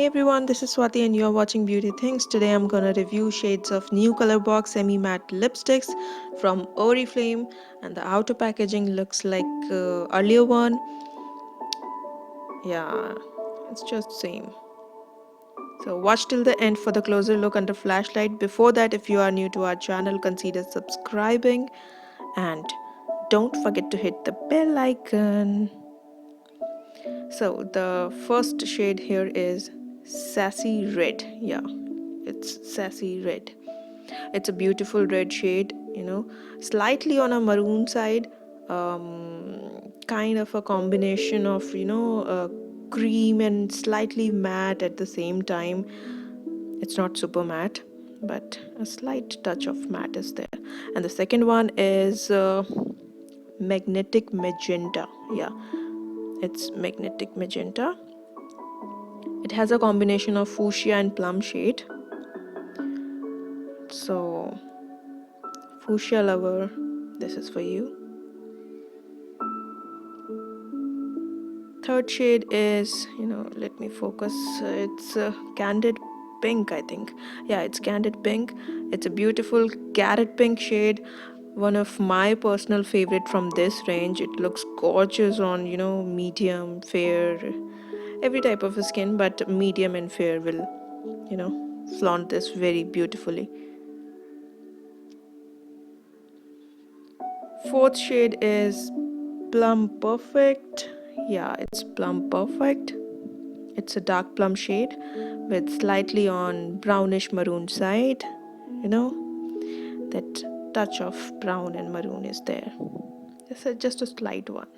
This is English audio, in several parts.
Hey everyone, this is Swati and you're watching Beauty Things. Today I'm gonna review shades of new colorbox semi-matte lipsticks from Oriflame, and the outer packaging looks like earlier one. Yeah, it's just same. So watch till the end for the closer look under flashlight. Before that, if you are new to our channel, consider subscribing and don't forget to hit the bell icon. So the first shade here is Sassy Red. Yeah, it's Sassy Red. It's a beautiful red shade, slightly on a maroon side, kind of a combination of, cream and slightly matte at the same time. It's not super matte, but a slight touch of matte is there. And the second one is Magnetic Magenta. Yeah, it's Magnetic Magenta. It has a combination of fuchsia and plum shade. So, fuchsia lover, this is for you. Third shade is, let me focus. It's Candid Pink, I think. Yeah, it's Candid Pink. It's a beautiful carrot pink shade. One of my personal favorite from this range. It looks gorgeous on, medium, fair, every type of skin, but medium and fair will, flaunt this very beautifully. Fourth shade is Plum Perfect. Yeah, it's Plum Perfect. It's a dark plum shade with slightly on brownish maroon side. That touch of brown and maroon is there. Just a slight one.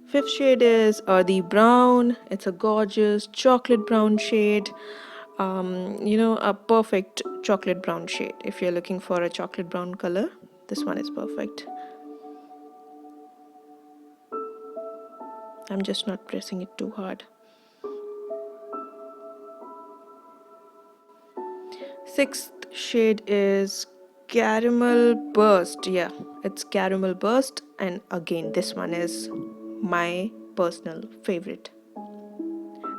Fifth shade is Earthy Brown. It's a gorgeous chocolate brown shade. A perfect chocolate brown shade. If you're looking for a chocolate brown color, this one is perfect. I'm just not pressing it too hard. Sixth shade is Caramel Burst. Yeah, it's Caramel Burst, and again this one is my personal favorite,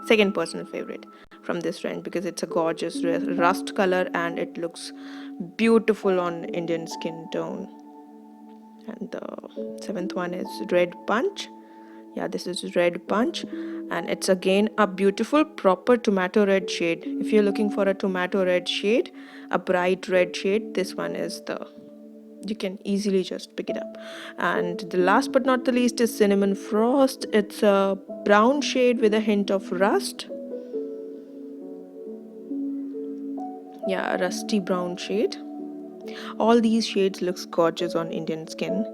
second personal favorite from this range, because it's a gorgeous rust color and it looks beautiful on Indian skin tone. And the seventh one is Red Punch. Yeah, this is Red Punch, and it's again a beautiful proper tomato red shade. If you're looking for a tomato red shade, a bright red shade, this one is you can easily just pick it up. And the last but not the least is Cinnamon Frost. It's a brown shade with a hint of rust. Yeah, a rusty brown shade. All these shades looks gorgeous on Indian skin.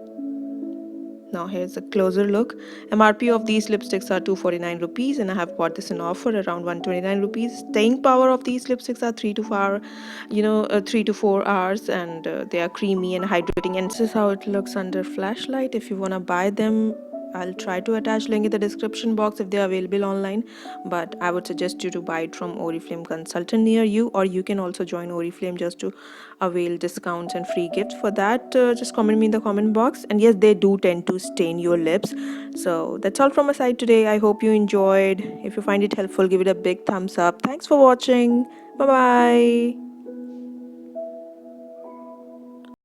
Now here's a closer look. MRP of these lipsticks are 249 rupees, and I have bought this in offer around 129 rupees. Staying power of these lipsticks are 3 to 4 hours, and they are creamy and hydrating. And this is how it looks under flashlight. If you wanna buy them, I'll try to attach link in the description box if they are available online, but I would suggest you to buy it from Oriflame consultant near you, or you can also join Oriflame just to avail discounts and free gifts. For that, just comment me in the comment box. And yes, they do tend to stain your lips. So that's all from my side today. I hope you enjoyed. If you find it helpful, give it a big thumbs up. Thanks for watching. Bye bye.